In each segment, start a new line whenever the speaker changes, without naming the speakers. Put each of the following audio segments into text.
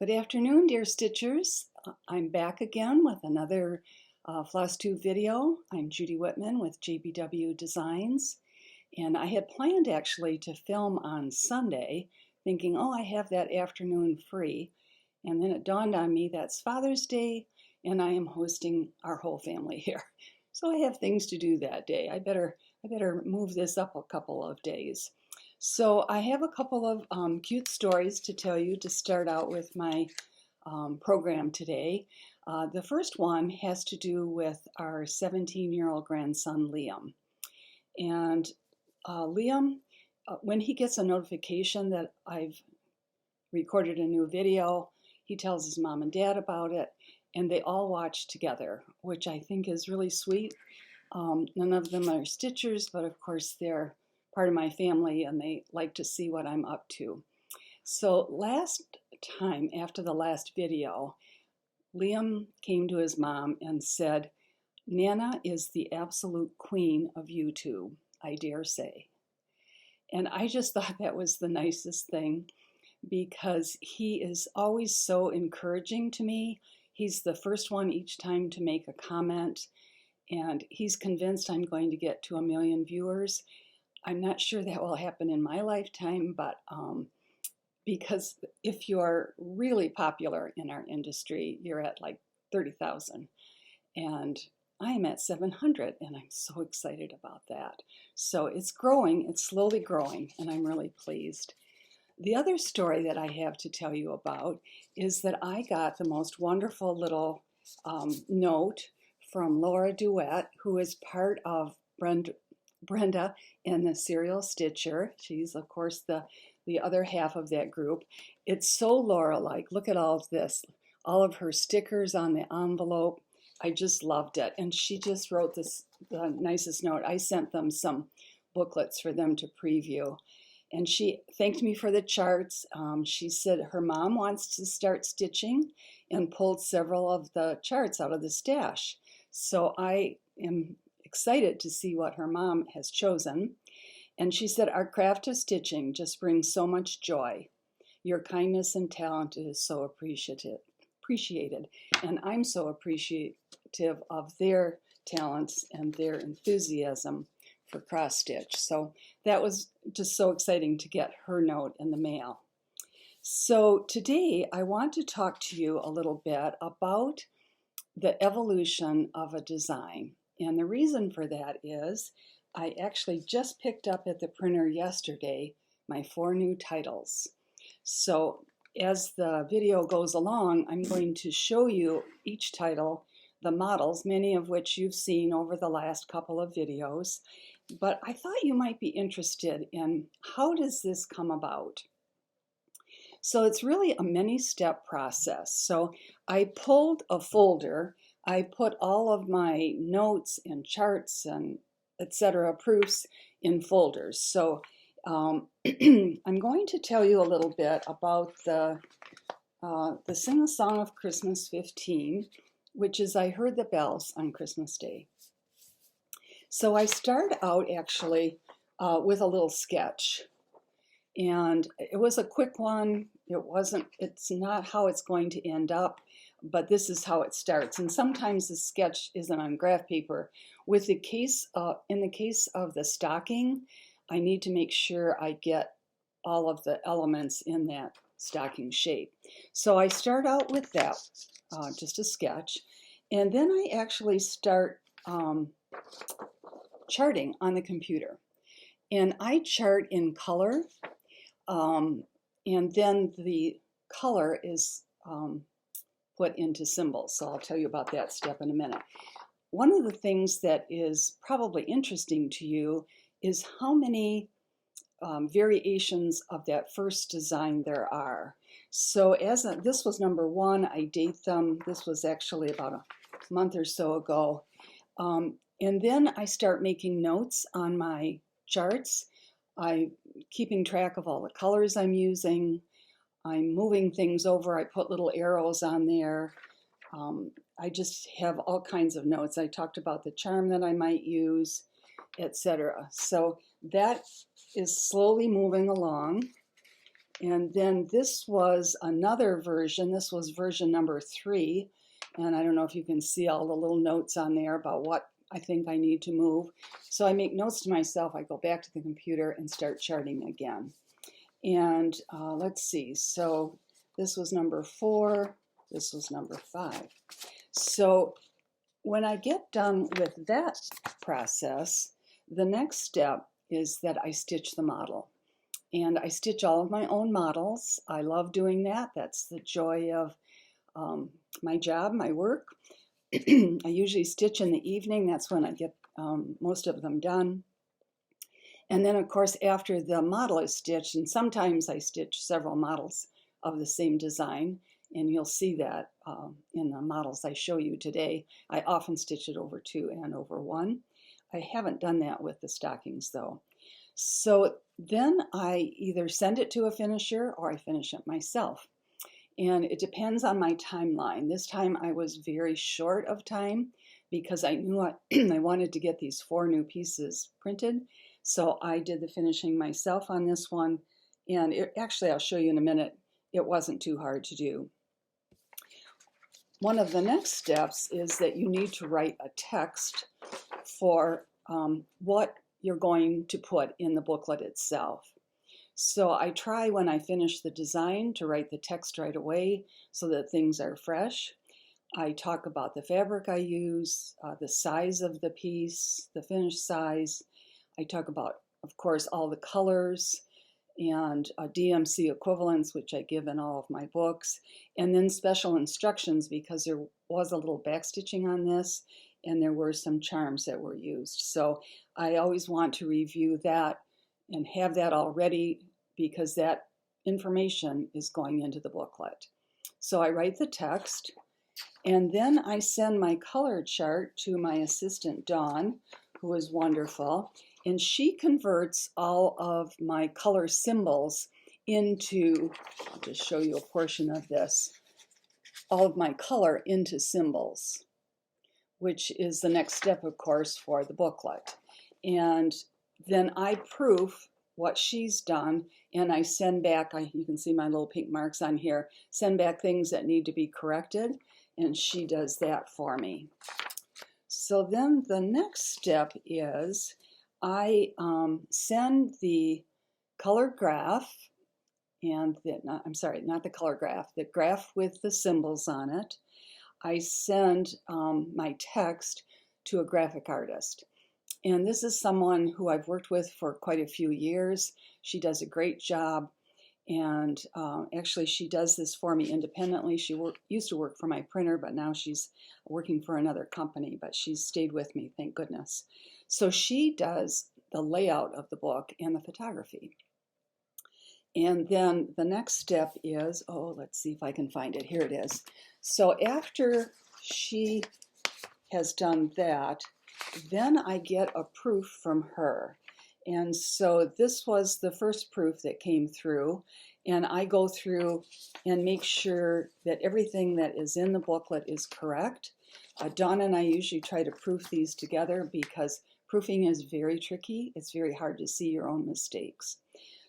Good afternoon, dear Stitchers. I'm back again with another Flosstube video. I'm Judy Whitman with JBW Designs, and I had planned actually to film on Sunday, thinking, oh, I have that afternoon free. And then it dawned on me that's Father's Day, and I am hosting our whole family here. So I have things to do that day. I better move this up a couple of days. So I have a couple of cute stories to tell you to start out with my program today. The first one has to do with our 17-year-old grandson, Liam. And Liam, when he gets a notification that I've recorded a new video, he tells his mom and dad about it, and they all watch together, which I think is really sweet. None of them are Stitchers, but of course they're part of my family and they like to see what I'm up to. So last time, after the last video, Liam came to his mom and said, "Nana is the absolute queen of YouTube, I dare say." And I just thought that was the nicest thing because he is always so encouraging to me. He's the first one each time to make a comment, and he's convinced I'm going to get to 1 million viewers. I'm not sure that will happen in my lifetime, but because if you're really popular in our industry, you're at like 30,000. And I'm at 700, and I'm so excited about that. So it's growing, it's slowly growing, and I'm really pleased. The other story that I have to tell you about is that I got the most wonderful little note from Laura Duet, who is part of Brenda and the Serial Stitcher. She's, of course, the other half of that group. It's so Laura-like. Look at all of this. All of her stickers on the envelope. I just loved it. And she just wrote the nicest note. I sent them some booklets for them to preview. And she thanked me for the charts. She said her mom wants to start stitching and pulled several of the charts out of the stash. So I am excited to see what her mom has chosen. And she said, "Our craft of stitching just brings so much joy. Your kindness and talent is so appreciated. And I'm so appreciative of their talents and their enthusiasm for cross stitch." So that was just so exciting to get her note in the mail. So today I want to talk to you a little bit about the evolution of a design. And the reason for that is I actually just picked up at the printer yesterday my 4 new titles. So as the video goes along, I'm going to show you each title, the models, many of which you've seen over the last couple of videos. But I thought you might be interested in how does this come about? So it's really a many-step process. So I pulled a folder. I put all of my notes and charts and etc. proofs in folders. So I'm going to tell you a little bit about the Sing a Song of Christmas 15, which is I Heard the Bells on Christmas Day. So I start out actually with a little sketch, and it was a quick one. It's not how it's going to end up, but this is how it starts. And sometimes the sketch isn't on graph paper. In the case of the stocking, I need to make sure I get all of the elements in that stocking shape. So I start out with that, just a sketch, and then I actually start charting on the computer. And I chart in color, and then the color is put into symbols. So I'll tell you about that step in a minute. One of the things that is probably interesting to you is how many variations of that first design there are. So this was number 1, I date them. This was actually about a month or so ago. And then I start making notes on my charts. I'm keeping track of all the colors I'm using. I'm moving things over. I put little arrows on there. I just have all kinds of notes. I talked about the charm that I might use, etc. So that is slowly moving along. And then this was another version. This was version number 3. And I don't know if you can see all the little notes on there about what I think I need to move. So I make notes to myself. I go back to the computer and start charting again. And let's see. So this was number 4. This was number 5. So when I get done with that process, the next step is that I stitch the model. And I stitch all of my own models. I love doing that. That's the joy of my job, my work. I usually stitch in the evening. That's when I get most of them done. And then, of course, after the model is stitched, and sometimes I stitch several models of the same design, and you'll see that in the models I show you today. I often stitch it over 2 and over 1. I haven't done that with the stockings, though. So then I either send it to a finisher or I finish it myself. And it depends on my timeline. This time I was very short of time because I knew I wanted to get these 4 new pieces printed. So I did the finishing myself on this one. And actually, I'll show you in a minute, it wasn't too hard to do. One of the next steps is that you need to write a text for what you're going to put in the booklet itself. So I try when I finish the design to write the text right away so that things are fresh. I talk about the fabric I use, the size of the piece, the finished size. I talk about, of course, all the colors and DMC equivalents, which I give in all of my books, and then special instructions because there was a little backstitching on this and there were some charms that were used. So I always want to review that and have that all ready because that information is going into the booklet. So I write the text and then I send my color chart to my assistant, Dawn, who is wonderful, and she converts all of my color symbols into, I'll just show you a portion of this, all of my color into symbols, which is the next step, of course, for the booklet. And then I proof what she's done, and I send back, you can see my little pink marks on here, send back things that need to be corrected, and she does that for me. So then the next step is I send the color graph, and not the color graph, the graph with the symbols on it. I send my text to a graphic artist. And this is someone who I've worked with for quite a few years. She does a great job. And actually, she does this for me independently. She used to work for my printer, but now she's working for another company. But she's stayed with me, thank goodness. So she does the layout of the book and the photography. And then the next step is, let's see if I can find it. Here it is. So after she has done that, then I get a proof from her. And so this was the first proof that came through. And I go through and make sure that everything that is in the booklet is correct. Dawn and I usually try to proof these together because proofing is very tricky. It's very hard to see your own mistakes.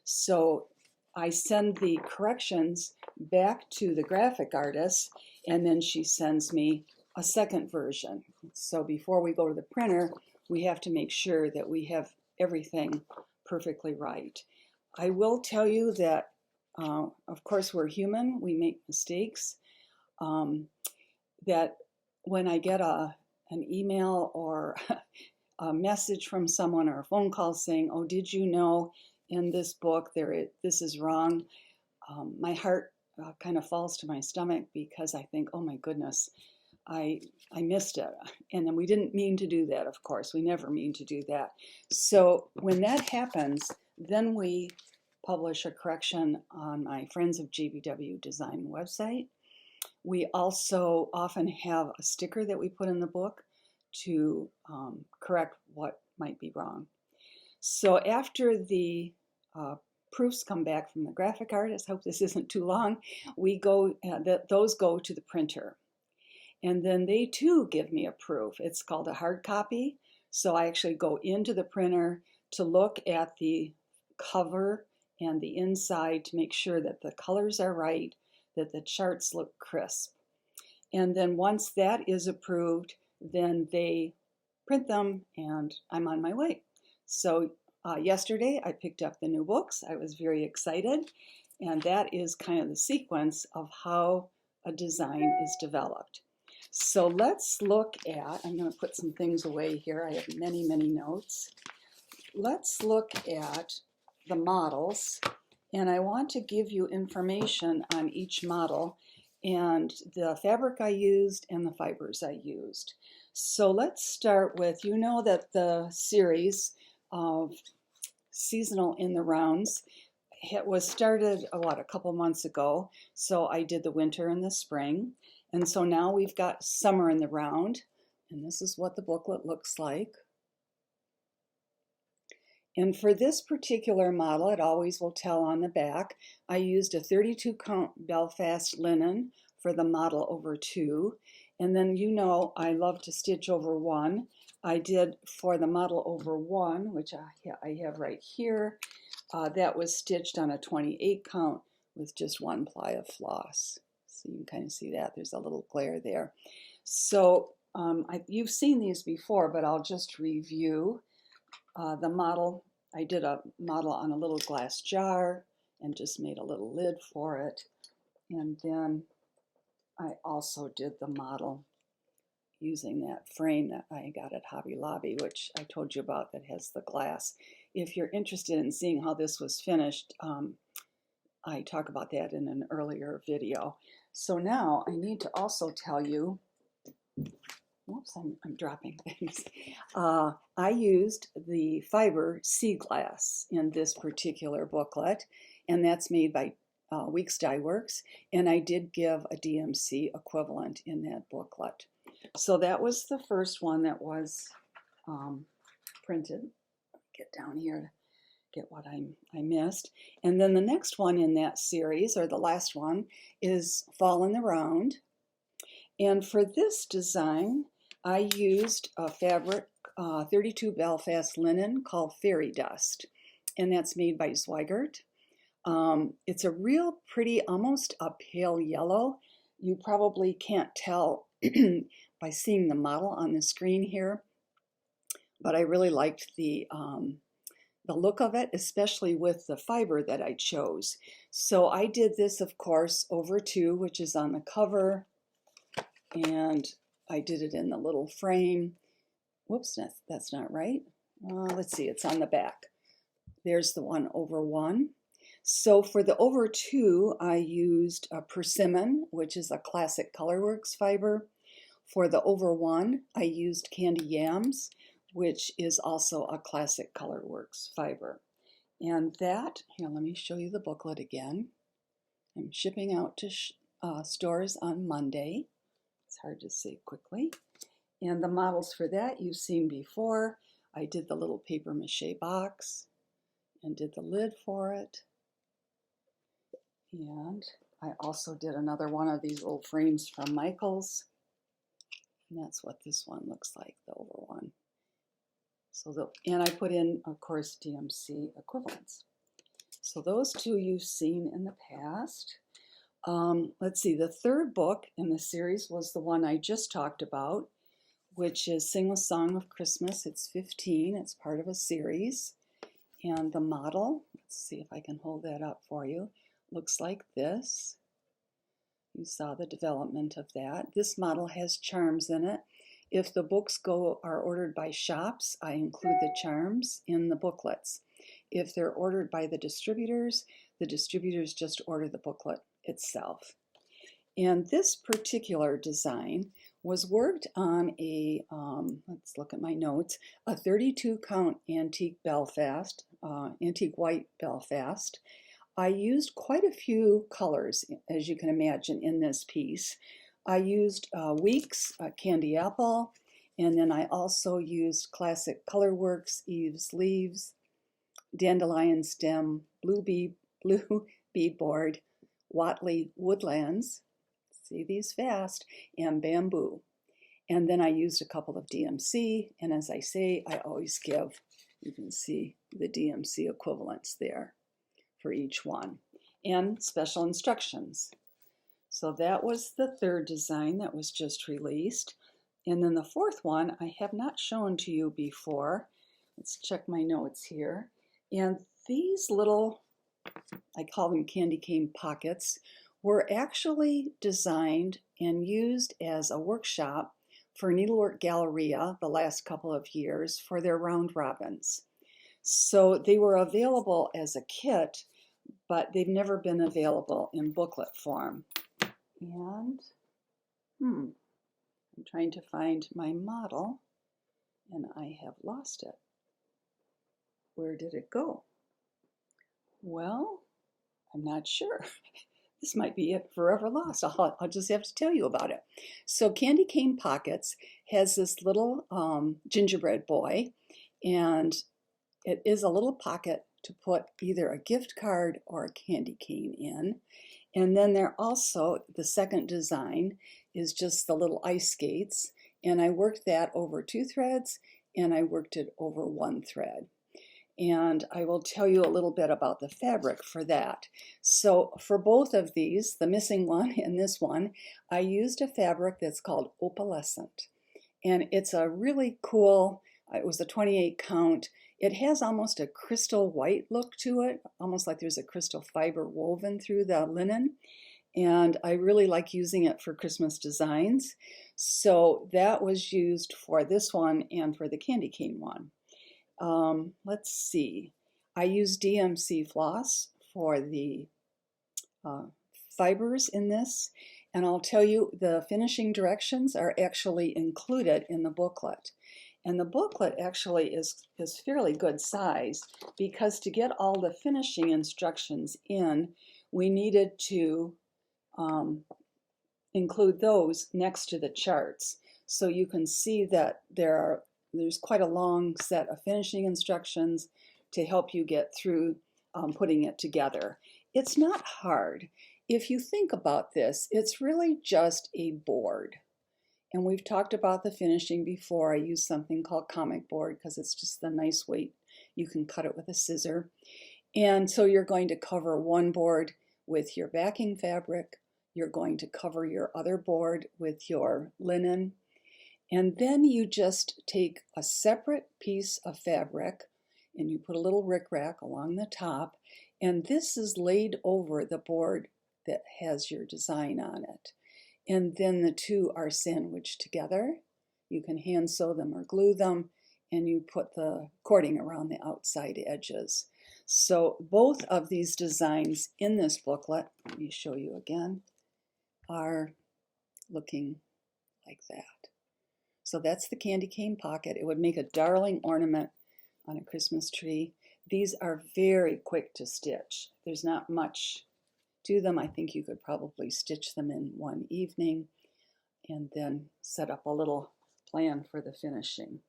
So I send the corrections back to the graphic artist, and then she sends me a second version. So before we go to the printer, we have to make sure that we have everything perfectly right. I will tell you that, of course, we're human. We make mistakes. That when I get an email or a message from someone or a phone call saying, "Oh, did you know in this book this is wrong?" My heart kind of falls to my stomach because I think, oh my goodness, I missed it. And then we didn't mean to do that, of course. We never mean to do that. So when that happens, then we publish a correction on my Friends of JBW Design website. We also often have a sticker that we put in the book to correct what might be wrong. So after the proofs come back from the graphic artist, hope this isn't too long, those go to the printer. And then they too give me a proof. It's called a hard copy. So I actually go into the printer to look at the cover and the inside to make sure that the colors are right, that the charts look crisp. And then once that is approved, then they print them and I'm on my way. So yesterday I picked up the new books. I was very excited, and that is kind of the sequence of how a design is developed. So let's look at, I'm going to put some things away here. I have many, many notes. Let's look at the models, and I want to give you information on each model and the fabric I used and the fibers I used. So let's start with, you know that the series of Seasonal in the Rounds, it was started a couple months ago. So I did the winter and the spring, and so now we've got summer in the round, and this is what the booklet looks like. And for this particular model, it always will tell on the back, I used a 32 count Belfast linen for the model over 2. And then you know I love to stitch over 1. I did for the model over 1, which I have right here, that was stitched on a 28 count with just 1 ply of floss. So you can kind of see that. There's a little glare there. So you've seen these before, but I'll just review. The model, I did a model on a little glass jar and just made a little lid for it. And then I also did the model using that frame that I got at Hobby Lobby, which I told you about, that has the glass. If you're interested in seeing how this was finished, I talk about that in an earlier video. So now I need to also tell you, whoops, I'm dropping things. I used the fiber sea glass in this particular booklet, and that's made by Weeks Dye Works, and I did give a DMC equivalent in that booklet. So that was the first one that was printed. Get down here to get what I missed. And then the next one in that series, or the last one, is Fall in the Round. And for this design, I used a fabric 32 Belfast linen called Fairy Dust, and that's made by Zweigart. It's a real pretty, almost a pale yellow. You probably can't tell by seeing the model on the screen here, but I really liked the look of it, especially with the fiber that I chose. So I did this, of course, over 2, which is on the cover, and I did it in the little frame. Whoops, that's not right. Let's see, it's on the back. There's the one over 1. So for the over 2, I used a persimmon, which is a classic Colorworks fiber. For the over 1, I used candy yams, which is also a classic Colorworks fiber. And that, here, let me show you the booklet again. I'm shipping out to stores on Monday. It's hard to say quickly. And the models for that you've seen before. I did the little paper mache box and did the lid for it. And I also did another one of these little frames from Michaels. And that's what this one looks like, the over 1. So and I put in, of course, DMC equivalents. So those 2 you've seen in the past. Let's see, the third book in the series was the one I just talked about, which is Sing a Song of Christmas. It's 15. It's part of a series. And the model, let's see if I can hold that up for you, looks like this. You saw the development of that. This model has charms in it. If the books are ordered by shops, I include the charms in the booklets. If they're ordered by the distributors just order the booklet itself. And this particular design was worked on a, let's look at my notes, a 32 count antique Belfast, antique white Belfast. I used quite a few colors, as you can imagine, in this piece. I used Weeks, Candy Apple, and then I also used classic Colorworks, Eve's Leaves, Dandelion Stem, Blue Beadboard, Watley Woodlands, see these fast, and Bamboo. And then I used a couple of DMC, and as I say, I always give, you can see the DMC equivalents there for each one, and special instructions. So that was the third design that was just released. And then the fourth one I have not shown to you before. Let's check my notes here. And these little, I call them candy cane pockets, were actually designed and used as a workshop for Needlework Galleria the last couple of years for their round robins. So they were available as a kit, but they've never been available in booklet form. And I'm trying to find my model and I have lost it. Where did it go? Well, I'm not sure. This might be it forever lost. I'll just have to tell you about it. So Candy Cane Pockets has this little gingerbread boy, and it is a little pocket to put either a gift card or a candy cane in. And then there also, the second design is just the little ice skates, and I worked that over 2 threads and I worked it over 1 thread. And I will tell you a little bit about the fabric for that. So for both of these, the missing one and this one, I used a fabric that's called opalescent. And it's a really cool, it was a 28 count. It has almost a crystal white look to it, almost like there's a crystal fiber woven through the linen. And I really like using it for Christmas designs. So that was used for this one and for the candy cane one. Let's see. I use DMC floss for the fibers in this. And I'll tell you, the finishing directions are actually included in the booklet. And the booklet actually is fairly good size, because to get all the finishing instructions in, we needed to include those next to the charts. So you can see that there's quite a long set of finishing instructions to help you get through putting it together. It's not hard. If you think about this, it's really just a board. And we've talked about the finishing before. I use something called comic board because it's just the nice weight. You can cut it with a scissor. And so you're going to cover one board with your backing fabric. You're going to cover your other board with your linen. And then you just take a separate piece of fabric and you put a little rickrack along the top. And this is laid over the board that has your design on it. And then the two are sandwiched together. You can hand sew them or glue them, and you put the cording around the outside edges. So both of these designs in this booklet, let me show you again, are looking like that. So that's the candy cane pocket. It would make a darling ornament on a Christmas tree. These are very quick to stitch. There's not much to them. I think you could probably stitch them in one evening and then set up a little plan for the finishing.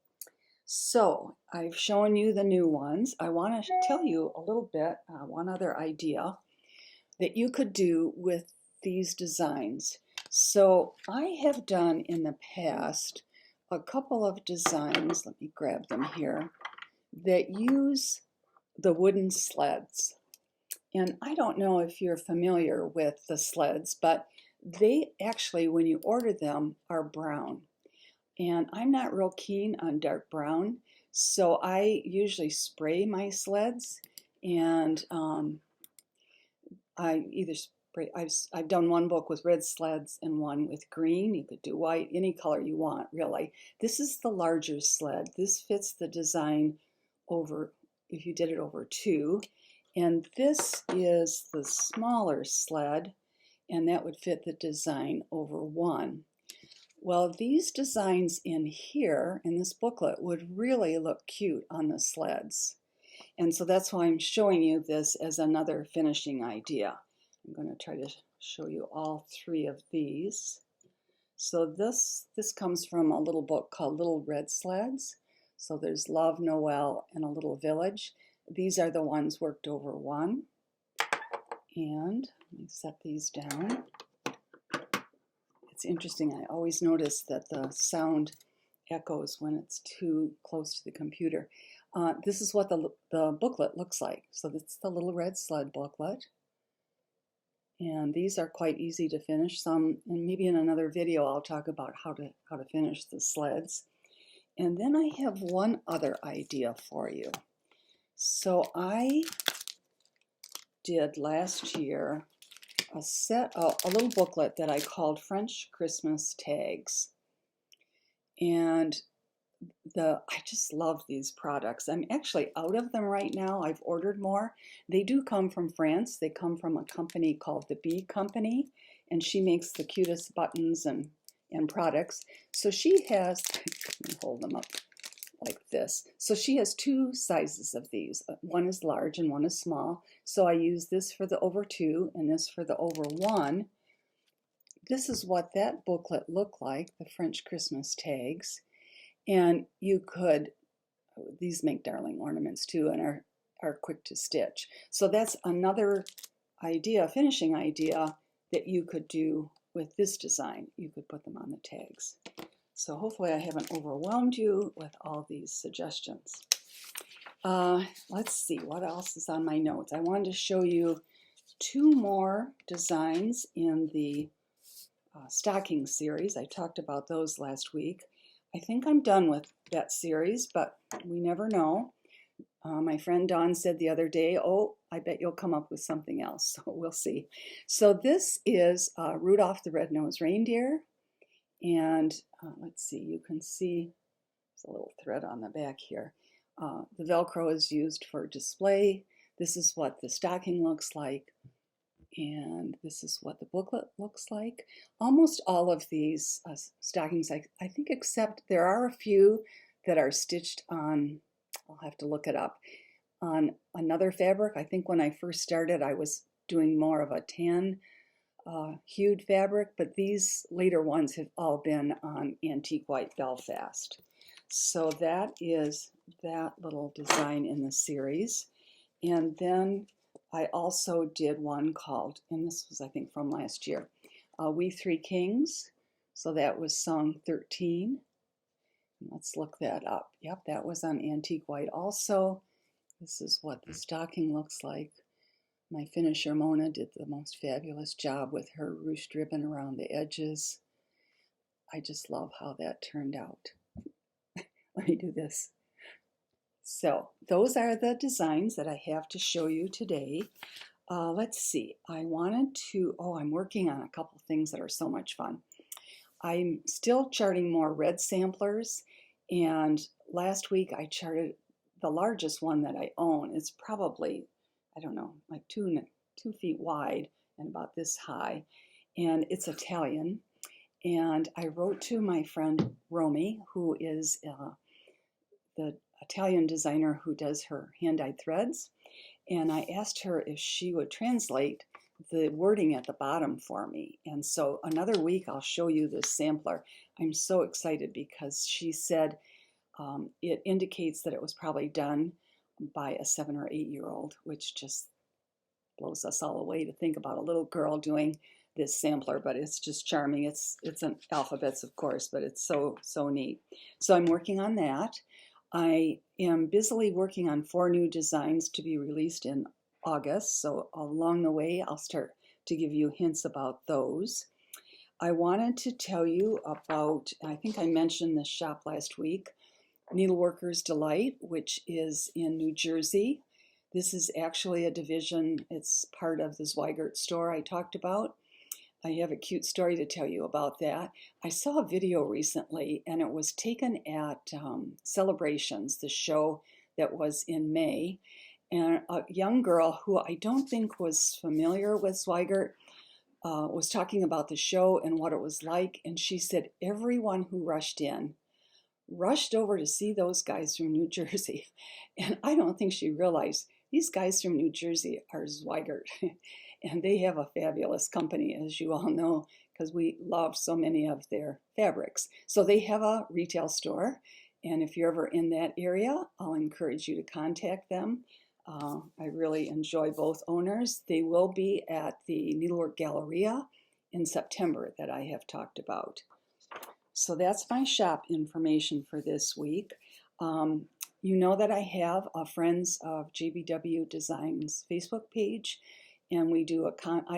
So I've shown you the new ones. I want to tell you a little bit, one other idea that you could do with these designs. So I have done in the past a couple of designs, let me grab them here, that use the wooden sleds. And I don't know if you're familiar with the sleds, but they actually, when you order them, are brown. And I'm not real keen on dark brown, so I usually spray my sleds, and I either spray, I've done one book with red sleds and one with green. You could do white, any color you want, really. This is the larger sled. This fits the design over, if you did it over 2. And this is the smaller sled, and that would fit the design over 1. Well, these designs in here, in this booklet, would really look cute on the sleds. And so that's why I'm showing you this as another finishing idea. I'm going to try to show you all 3 of these. So this comes from a little book called Little Red Sleds. So there's Love, Noel, and a Little Village. These are the ones worked over 1. And let me set these down. It's interesting, I always notice that the sound echoes when it's too close to the computer. This is what the booklet looks like. So it's the little red sled booklet. And these are quite easy to finish. And maybe in another video I'll talk about how to finish the sleds. And then I have one other idea for you. So I did last year a little booklet that I called French Christmas Tags. And I just love these products. I'm actually out of them right now. I've ordered more. They do come from France. They come from a company called the Bee Company, and she makes the cutest buttons and products. So she has, let me hold them up like this. So she has two sizes of these. One is large and one is small. So I use this for the over 2 and this for the over 1. This is what that booklet looked like, the French Christmas Tags. And you could, these make darling ornaments too and are quick to stitch. So that's another idea, finishing idea, that you could do with this design. You could put them on the tags. So hopefully I haven't overwhelmed you with all these suggestions. Let's see, what else is on my notes? I wanted to show you 2 more designs in the stocking series. I talked about those last week. I think I'm done with that series, but we never know. My friend Dawn said the other day, oh, I bet you'll come up with something else, so we'll see. So this is Rudolph the Red-Nosed Reindeer, and let's see, you can see there's a little thread on the back here. The Velcro is used for display. This is what the stocking looks like, and this is what the booklet looks like. Almost all of these stockings, I think, except there are a few that are stitched on, I'll have to look it up, on another fabric. I think when I first started I was doing more of a tan hued fabric, but these later ones have all been on antique white Belfast. So that is that little design in the series. And then I also did one called, and this was I think from last year, We Three Kings. So that was song 13. Let's look that up. Yep, that was on antique white also. This is what the stocking looks like. My finisher Mona did the most fabulous job with her ruched ribbon around the edges. I just love how that turned out. Let me do this. So those are the designs that I have to show you today. Let's see, I'm working on a couple things that are so much fun. I'm still charting more red samplers, and last week I charted the largest one that I own. It's probably, I don't know, like 2 feet wide and about this high, and it's Italian. And I wrote to my friend Romy, who is the Italian designer who does her hand-dyed threads, and I asked her if she would translate the wording at the bottom for me. And so another week I'll show you this sampler. I'm so excited because she said it indicates that it was probably done by a 7 or 8 year old, which just blows us all away to think about a little girl doing this sampler, but it's just charming. It's an alphabets, of course, but it's so neat. So I'm working on that. I am busily working on 4 new designs to be released in August, so along the way I'll start to give you hints about those. I wanted to tell you about, I think I mentioned this shop last week, Needleworker's Delight, which is in New Jersey. This is actually a division, it's part of the Zweigert store I talked about. I have a cute story to tell you about that. I saw a video recently, and it was taken at Celebrations, the show that was in May. And a young girl who I don't think was familiar with Zweigert was talking about the show and what it was like. And she said everyone who rushed in rushed over to see those guys from New Jersey. And I don't think she realized these guys from New Jersey are Zweigert. And they have a fabulous company, as you all know, because we love so many of their fabrics. So they have a retail store. And if you're ever in that area, I'll encourage you to contact them. I really enjoy both owners. They will be at the Needlework Galleria in September that I have talked about. So that's my shop information for this week. You know that I have a Friends of JBW Designs Facebook page, and I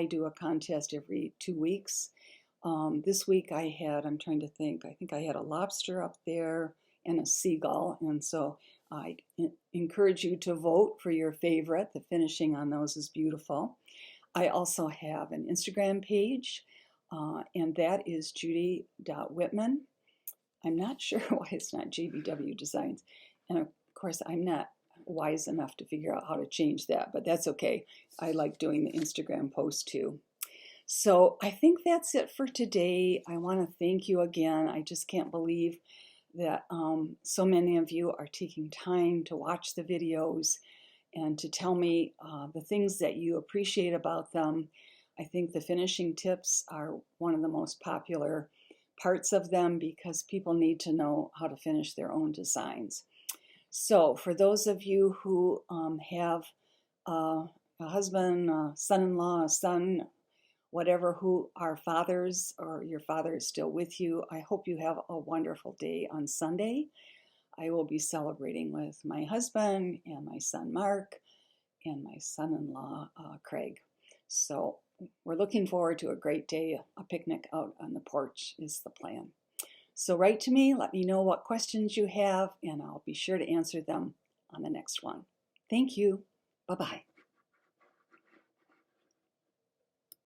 do a contest every 2 weeks. This week I'm trying to think, I think I had a lobster up there and a seagull, and so I encourage you to vote for your favorite. The finishing on those is beautiful. I also have an Instagram page, and that is judy.whitman. I'm not sure why it's not JBW Designs. And of course, I'm not wise enough to figure out how to change that, but that's okay. I like doing the Instagram post too. So I think that's it for today. I want to thank you again. I just can't believe that so many of you are taking time to watch the videos and to tell me the things that you appreciate about them. I think the finishing tips are one of the most popular parts of them because people need to know how to finish their own designs. So for those of you who have a husband, a son-in-law, a son, whatever, who are fathers, or your father is still with you, I hope you have a wonderful day on Sunday. I will be celebrating with my husband and my son Mark and my son-in-law Craig. So we're looking forward to a great day. A picnic out on the porch is the plan. So write to me, let me know what questions you have, and I'll be sure to answer them on the next one. Thank you. Bye-bye.